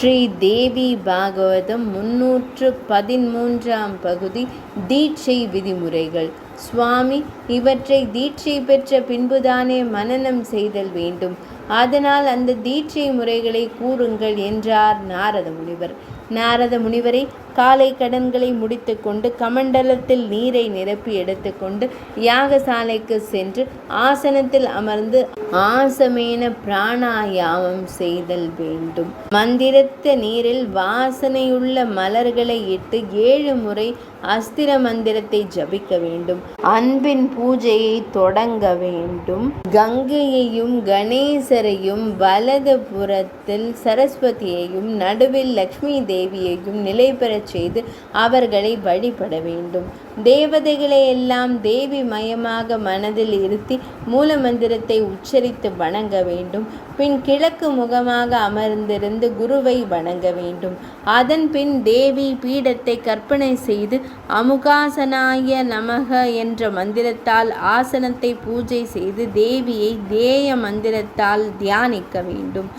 ஸ்ரீ தேவி பாகவதம் 313ஆம் பகுதி. தீட்சை விதிமுறைகள். சுவாமி, இவற்றை தீட்சை பெற்ற பின்புதானே மனனம் செய்தல் வேண்டும். அதனால் அந்த தீட்சை முறைகளை கூறுங்கள் என்றார் நாரத முனிவர். நாரத முனிவரை காலை கடன்களை முடித்து கொண்டு கமண்டலத்தில் நீரை நிரப்பி எடுத்துக்கொண்டு யாகசாலைக்கு சென்று ஆசனத்தில் அமர்ந்து ஆசமேன பிராணாயாமம் செய்தல் வேண்டும். மந்திரத்த நீரில் வாசனையுள்ள மலர்களை இட்டு 7 முறை அஸ்திர மந்திரத்தை ஜபிக்க வேண்டும். அன்பின் பூஜையை தொடங்க வேண்டும். கங்கையையும் கணேசரையும் வலது புறத்தில் சரஸ்வதியையும் நடுவில் லக்ஷ்மி தேவியையும் நிலை பெறச் செய்து அவர்களை வழிபட வேண்டும். தேவதைகளை எல்லாம் தேவி மயமாக மனதில் இருத்தி மூல மந்திரத்தை உச்சரித்து வணங்க வேண்டும். பின் கிழக்கு முகமாக அமர்ந்திருந்து குருவை வணங்க வேண்டும். அதன் பின் தேவி பீடத்தை கற்பனை செய்து அமுகாசனாய நமக என்ற மந்திரத்தால் ஆசனத்தை பூஜை செய்து தேவியை தேய மந்திரத்தால் தியானிக்க வேண்டும்.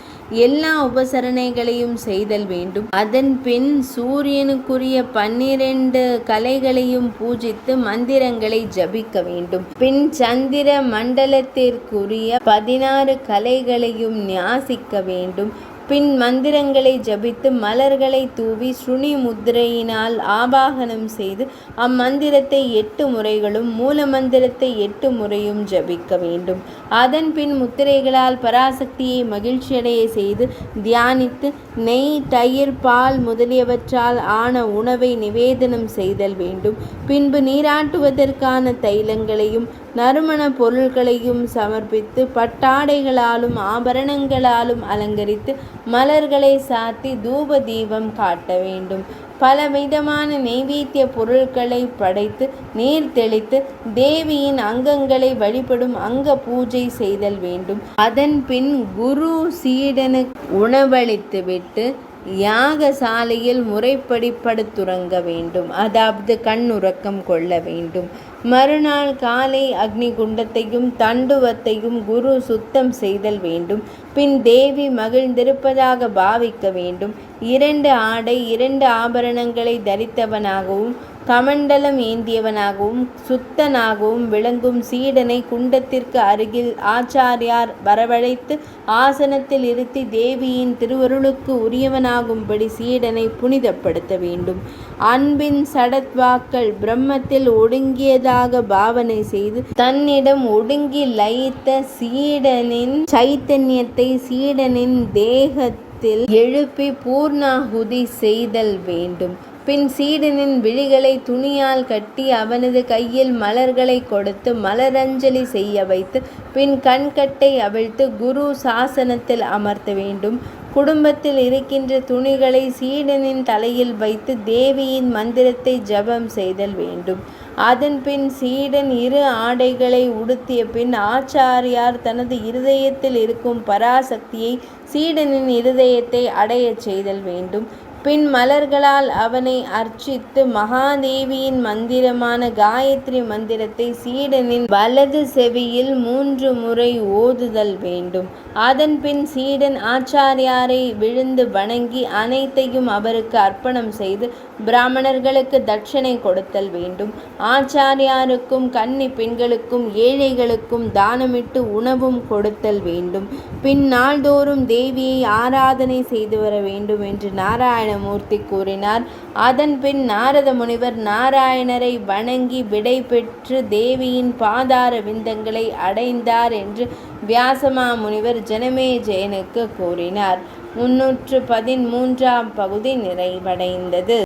எல்லா உபசரணைகளையும் செய்தல் வேண்டும். அதன் பின் சூரியனுக்குரிய 12 கலைகளையும் பூஜித்து மந்திரங்களை ஜபிக்க வேண்டும். பின் சந்திர மண்டலத்திற்குரிய 16 கலைகளையும் ஞாசிக்க வேண்டும். பின் மந்திரங்களை ஜபித்து மலர்களை தூவி ஸ்ருணி முத்திரையினால் ஆபாகனம் செய்து அம்மந்திரத்தை 8 முறைகளும் மூல மந்திரத்தை 8 முறையும் ஜபிக்க வேண்டும். அதன் பின் முத்திரைகளால் பராசக்தியை மகிழ்ச்சியடைய செய்து தியானித்து நெய், தயிர், பால் முதலியவற்றால் ஆன உணவை நிவேதனம் செய்தல் வேண்டும். பின்பு நீராட்டுவதற்கான தைலங்களையும் நறுமண பொருள்களையும் சமர்ப்பித்து பட்டாடைகளாலும் ஆபரணங்களாலும் அலங்கரித்து மலர்களை சாத்தி தூப தீபம் காட்ட வேண்டும். பலவிதமான நைவேத்திய பொருட்களை படைத்து நீர் தெளித்து தேவியின் அங்கங்களை வழிபடும் அங்க பூஜை செய்தல் வேண்டும். அதன் பின் குரு சீடனுக்கு உணவளித்துவிட்டு யாகசாலையில் முறைப்படி படுத்துறங்க வேண்டும். அதாவது கண்ணுறக்கம் கொள்ள வேண்டும். மறுநாள் காலை அக்னி குண்டத்தையும் தண்டுவத்தையும் குரு சுத்தம் செய்தல் வேண்டும். பின் தேவி மகிழ்ந்திருப்பதாக பாவிக்க வேண்டும். 2 ஆடை 2 ஆபரணங்களை தரித்தவனாகவும் கமண்டலம் ஏந்தியவனாகவும் சுத்தனாகவும் விளங்கும் சீடனை குண்டத்திற்கு அருகில் ஆச்சாரியார் வரவழைத்து ஆசனத்தில் இருத்தி தேவியின் திருவருளுக்கு உரியவனாகும்படி சீடனை புனிதப்படுத்த வேண்டும். அன்பின் சடத்வாக்கள் பிரம்மத்தில் ஒடுங்கியதாக பாவனை செய்து தன்னிடம் ஒடுங்கி லயித்த சீடனின் சைத்தன்யத்தை சீடனின் தேகத்தில் எழுப்பி பூர்ணாகுதி செய்தல் வேண்டும். பின் சீடனின் விழிகளை துணியால் கட்டி அவனது கையில் மலர்களை கொடுத்து மலரஞ்சலி செய்ய வைத்து பின் கண்கட்டை அவிழ்த்து குரு சாசனத்தில் அமர்த்த வேண்டும். குடும்பத்தில் இருக்கின்ற துணிகளை சீடனின் தலையில் வைத்து தேவியின் மந்திரத்தை ஜபம் செய்தல் வேண்டும். அதன் பின் சீடன் 2 ஆடைகளை உடுத்திய பின் ஆச்சாரியார் தனது இருதயத்தில் இருக்கும் பராசக்தியை சீடனின் இருதயத்தை அடையச் செய்தல் வேண்டும். பின் மலர்களால் அவனை அர்ச்சித்து மகாதேவியின் மந்திரமான காயத்ரி மந்திரத்தை சீடனின் வலது செவியில் 3 முறை ஓதுதல் வேண்டும். அதன் பின் சீடன் ஆச்சாரியாரை விழுந்து வணங்கி அனைத்தையும் அவருக்கு அர்ப்பணம் செய்து பிராமணர்களுக்கு தட்சணை கொடுத்தல் வேண்டும். ஆச்சாரியாருக்கும் கன்னி பெண்களுக்கும் ஏழைகளுக்கும் தானமிட்டு உணவும் கொடுத்தல் வேண்டும். பின் நாள்தோறும் தேவியை ஆராதனை செய்து வர வேண்டும் என்று நாராயணமூர்த்தி கூறினார். அதன் பின் நாரத முனிவர் நாராயணரை வணங்கி விடை பெற்று தேவியின் பாதார விந்தங்களை அடைந்தார் என்று வியாசமா முனிவர் ஜனமேஜயனுக்கு கூறினார். 313ஆம் பகுதி நிறைவடைந்தது.